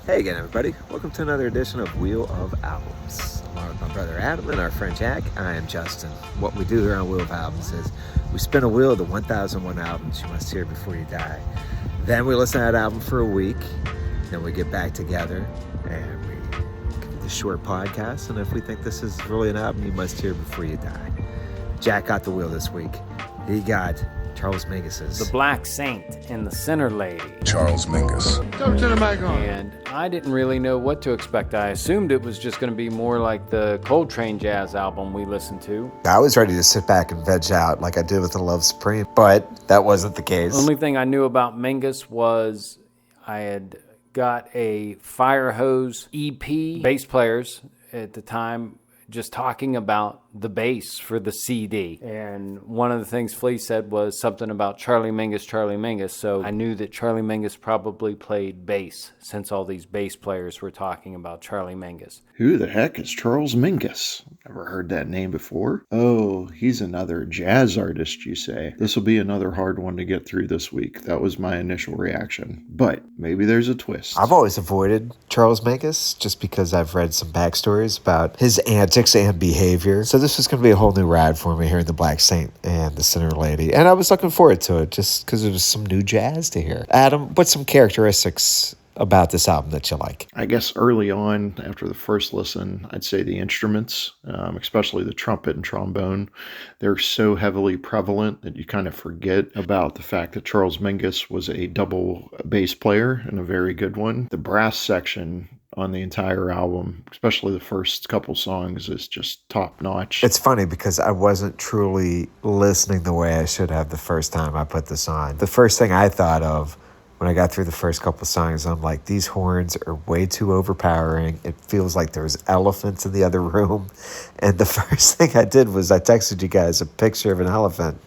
Hey again, everybody. Welcome to another edition of Wheel of Albums. Along with my brother Adam and our friend Jack, I am Justin. What we do here on Wheel of Albums is we spin a wheel of the 1001 albums you must hear before you die. Then we listen to that album for a week. Then we get back together and we give the short podcast. And if we think this is really an album you must hear before you die. Jack got the wheel this week. He got Charles Mingus's The Black Saint and the Sinner Lady. Charles Mingus. Come to the microphone. And I didn't really know what to expect. I assumed it was just going to be more like the Coltrane jazz album we listened to. I was ready to sit back and veg out like I did with The Love Supreme, but that wasn't the case. The only thing I knew about Mingus was I had got a Fire Hose EP, bass players at the time, just talking about the bass for the CD. And one of the things Flea said was something about Charlie Mingus. So I knew that Charlie Mingus probably played bass since all these bass players were talking about Charlie Mingus. Who the heck is Charles Mingus? Never heard that name before. Oh, he's another jazz artist, you say. This will be another hard one to get through this week. That was my initial reaction. But maybe there's a twist. I've always avoided Charles Mingus just because I've read some backstories about his antics and behavior. So this was going to be a whole new ride for me hearing The Black Saint and the Sinner Lady. And I was looking forward to it just because there was some new jazz to hear. Adam, what's some characteristics about this album that you like? I guess early on, after the first listen, I'd say the instruments, especially the trumpet and trombone, they're so heavily prevalent that you kind of forget about the fact that Charles Mingus was a double bass player and a very good one. The brass section on the entire album, especially the first couple songs, is just top notch. It's funny because I wasn't truly listening the way I should have the first time I put this on. The first thing I thought of when I got through the first couple songs, I'm like, these horns are way too overpowering. It feels like there's elephants in the other room. And the first thing I did was I texted you guys a picture of an elephant.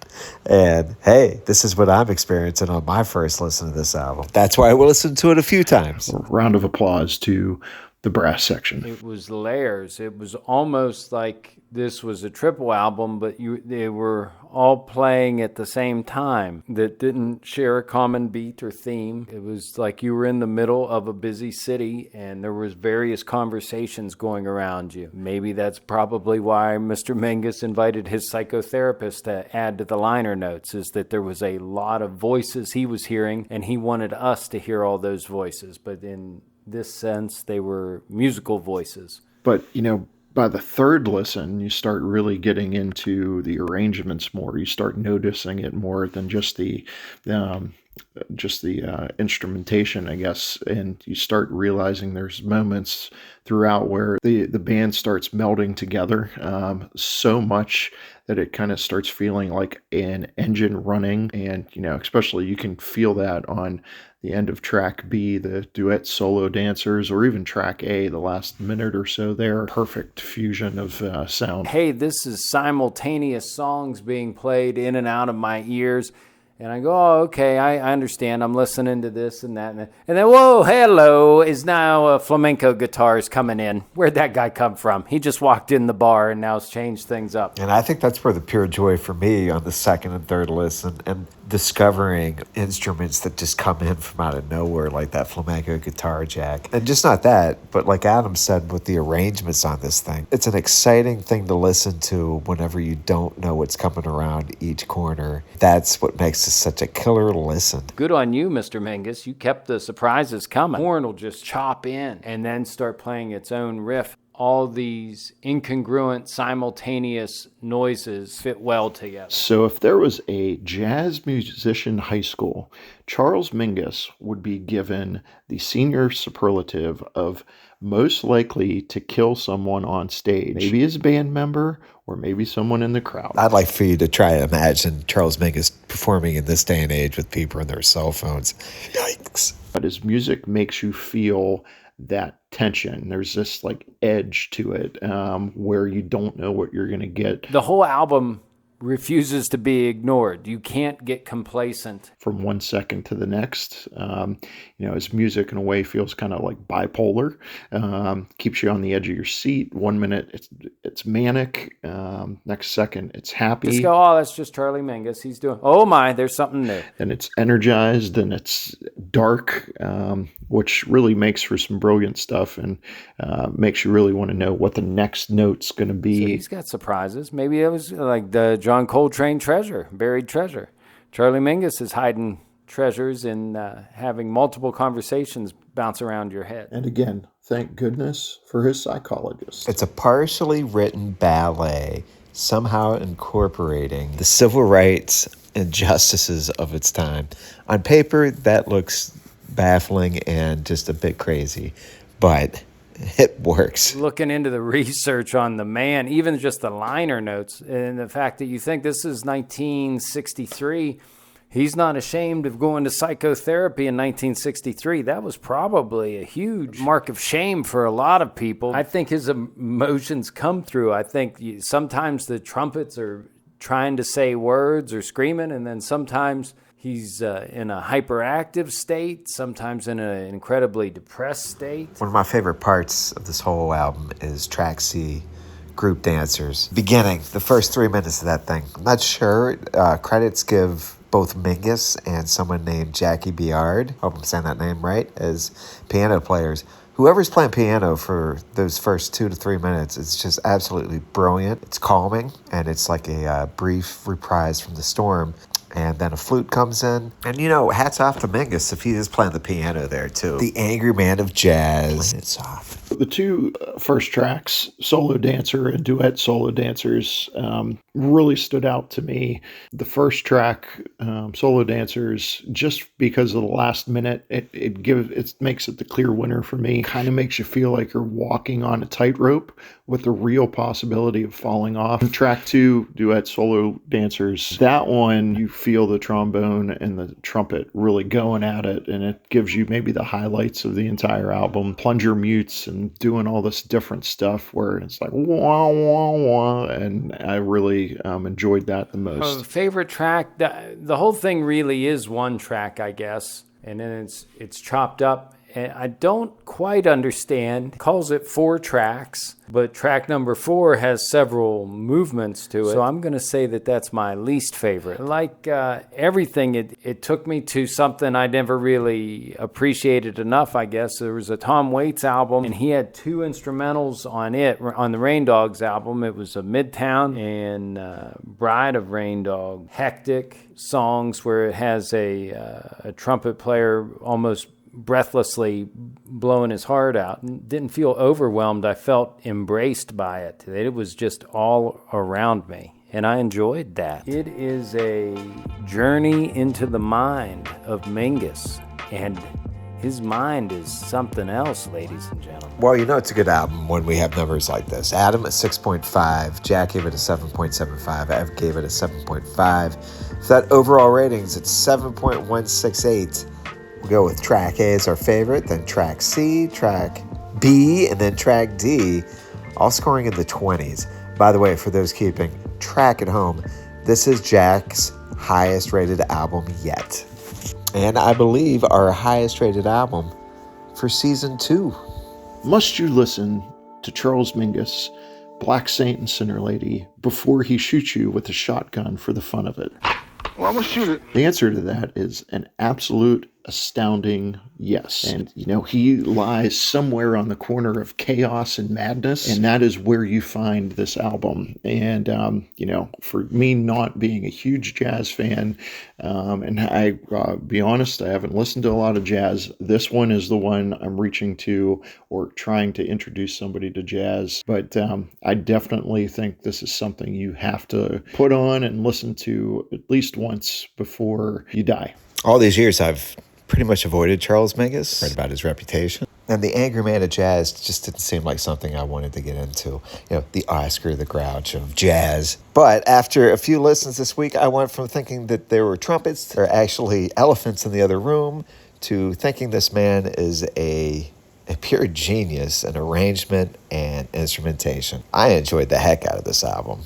And hey, this is what I'm experiencing on my first listen to this album. That's why I will listen to it a few times. A round of applause to the brass section. It was layers. It was almost like this was a triple album, but they were all playing at the same time that didn't share a common beat or theme. It was like you were in the middle of a busy city and there was various conversations going around you. Maybe that's probably why Mr. Mingus invited his psychotherapist to add to the liner notes, is that there was a lot of voices he was hearing and he wanted us to hear all those voices. But in this sense, they were musical voices. But, by the third listen, you start really getting into the arrangements more. You start noticing it more than just the instrumentation, I guess. And you start realizing there's moments throughout where the band starts melding together so much that it kind of starts feeling like an engine running. And, especially you can feel that on the end of track B, the duet solo dancers, or even track A, the last minute or so there. Perfect fusion of sound. Hey, this is simultaneous songs being played in and out of my ears. And I go, oh, okay, I understand. I'm listening to this and that. And then, whoa, hello, is now flamenco guitars coming in. Where'd that guy come from? He just walked in the bar and now it's changed things up. And I think that's where the pure joy for me on the second and third listen and discovering instruments that just come in from out of nowhere, like that flamenco guitar, Jack. And just not that, but like Adam said with the arrangements on this thing, it's an exciting thing to listen to whenever you don't know what's coming around each corner. That's what makes this such a killer listen. Good on you, Mr. Mingus. You kept the surprises coming. Horn will just chop in and then start playing its own riff. All these incongruent, simultaneous noises fit well together. So if there was a jazz musician high school, Charles Mingus would be given the senior superlative of most likely to kill someone on stage. Maybe his band member or maybe someone in the crowd. I'd like for you to try to imagine Charles Mingus performing in this day and age with people on their cell phones. Yikes. But his music makes you feel that tension. There's this like edge to it where you don't know what you're going to get. The whole album refuses to be ignored. You can't get complacent. From 1 second to the next. His music in a way feels kind of like bipolar. Keeps you on the edge of your seat. 1 minute it's manic. Next second it's happy. Just go, oh, that's just Charlie Mingus. He's doing, oh my, there's something new. And it's energized and it's dark, which really makes for some brilliant stuff and makes you really want to know what the next note's going to be. So he's got surprises. Maybe it was like the John Coltrane treasure, buried treasure. Charlie Mingus is hiding treasures in having multiple conversations bounce around your head. And again, thank goodness for his psychologist. It's a partially written ballet, somehow incorporating the civil rights injustices of its time. On paper, that looks baffling and just a bit crazy, but it works. Looking into the research on the man, even just the liner notes, and the fact that you think this is 1963, he's not ashamed of going to psychotherapy in 1963. That was probably a huge mark of shame for a lot of people. I think his emotions come through. I think sometimes the trumpets are trying to say words or screaming, and then sometimes he's in a hyperactive state, sometimes in an incredibly depressed state. One of my favorite parts of this whole album is track C, Group Dancers. Beginning, the first 3 minutes of that thing. I'm not sure. Credits give both Mingus and someone named Jackie Biard, hope I'm saying that name right, as piano players. Whoever's playing piano for those first 2 to 3 minutes, it's just absolutely brilliant. It's calming, and it's like a brief reprise from the storm. And then a flute comes in. And, hats off to Mingus if he is playing the piano there, too. The angry man of jazz. It's soft. The two first tracks, Solo Dancer and Duet Solo Dancers, really stood out to me. The first track, Solo Dancers, just because of the last minute, it makes it the clear winner for me. Kind of makes you feel like you're walking on a tightrope with the real possibility of falling off. Track 2, Duet Solo Dancers, that one, you feel the trombone and the trumpet really going at it, and it gives you maybe the highlights of the entire album. Plunger mutes and doing all this different stuff where it's like wah wah wah, and I really enjoyed that the most. Favorite track, the whole thing really is one track, I guess, and then it's chopped up. And I don't quite understand. Calls it 4 tracks, but track number 4 has several movements to it. So I'm going to say that that's my least favorite. Like everything, it took me to something I never really appreciated enough, I guess. There was a Tom Waits album, and he had 2 instrumentals on it, on the Rain Dogs album. It was a Midtown and Bride of Rain Dog. Hectic songs where it has a trumpet player almost breathlessly blowing his heart out. Didn't feel overwhelmed. I felt embraced by it. It was just all around me, and I enjoyed that. It is a journey into the mind of Mingus, and his mind is something else, ladies and gentlemen. Well, it's a good album when we have numbers like this. Adam at 6.5, Jack gave it a 7.75, Ev gave it a 7.5. For that overall ratings, it's 7.168. We'll go with track A as our favorite, then track C, track B, and then track D, all scoring in the 20s. By the way, for those keeping track at home, this is Jack's highest rated album yet. And I believe our highest rated album for season 2. Must you listen to Charles Mingus, Black Saint and Sinner Lady, before he shoots you with a shotgun for the fun of it? Well, I'm gonna shoot it. The answer to that is an absolute astounding yes. And, he lies somewhere on the corner of chaos and madness, and that is where you find this album. And, for me not being a huge jazz fan, and I, be honest, I haven't listened to a lot of jazz. This one is the one I'm reaching to or trying to introduce somebody to jazz. But I definitely think this is something you have to put on and listen to at least once before you die. All these years, I've pretty much avoided Charles Mingus, read about his reputation. And the angry man of jazz just didn't seem like something I wanted to get into. The Oscar the Grouch of jazz. But after a few listens this week, I went from thinking that there were trumpets, there are actually elephants in the other room, to thinking this man is a pure genius in arrangement and instrumentation. I enjoyed the heck out of this album.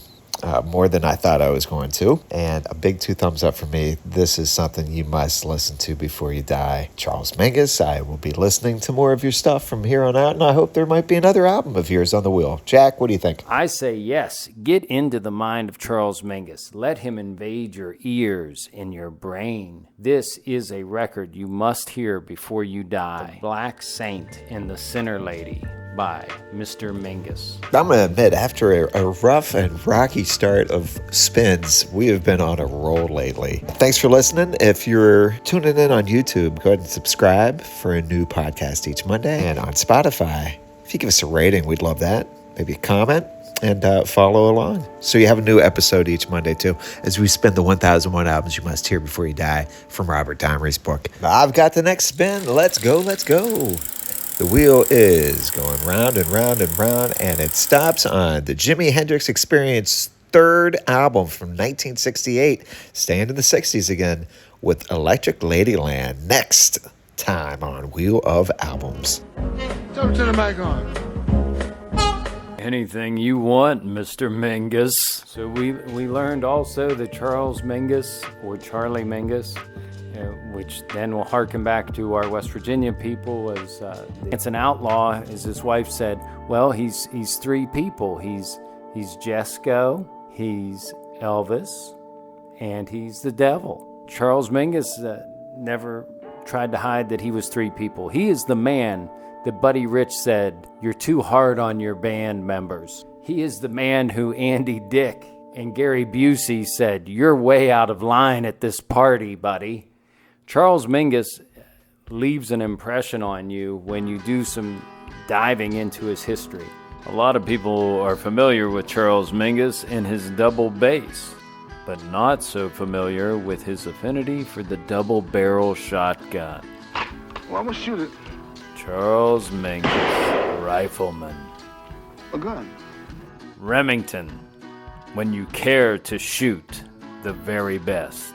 more than I thought I was going to. And a big 2 thumbs up for me. This is something you must listen to before you die. Charles Mingus, I will be listening to more of your stuff from here on out, and I hope there might be another album of yours on the wheel. Jack, what do you think? I say yes. Get into the mind of Charles Mingus. Let him invade your ears and your brain. This is a record you must hear before you die. The Black Saint and the Sinner Lady by Mr. Mingus. I'm going to admit, after a rough and rocky start of spins, we have been on a roll lately. Thanks for listening. If you're tuning in on YouTube, go ahead and subscribe for a new podcast each Monday. And on Spotify, if you give us a rating, we'd love that. Maybe a comment and follow along. So you have a new episode each Monday, too, as we spin the 1001 albums you must hear before you die from Robert Dimery's book. I've got the next spin. Let's go, let's go. The wheel is going round and round and round, and it stops on the Jimi Hendrix Experience third album from 1968, staying in the 60s again, with Electric Ladyland next time on Wheel of Albums. Turn the mic on. Anything you want, Mr. Mingus. So we learned also that Charles Mingus, or Charlie Mingus, which then will harken back to our West Virginia people, as it's an outlaw, as his wife said. Well, he's 3 people. He's Jesco, he's Elvis, and he's the devil. Charles Mingus never tried to hide that he was 3 people. He is the man that Buddy Rich said, "You're too hard on your band members." He is the man who Andy Dick and Gary Busey said, "You're way out of line at this party, buddy." Charles Mingus leaves an impression on you when you do some diving into his history. A lot of people are familiar with Charles Mingus and his double bass, but not so familiar with his affinity for the double-barrel shotgun. Well, I'm gonna shoot it. Charles Mingus, rifleman. A gun. Remington, when you care to shoot the very best.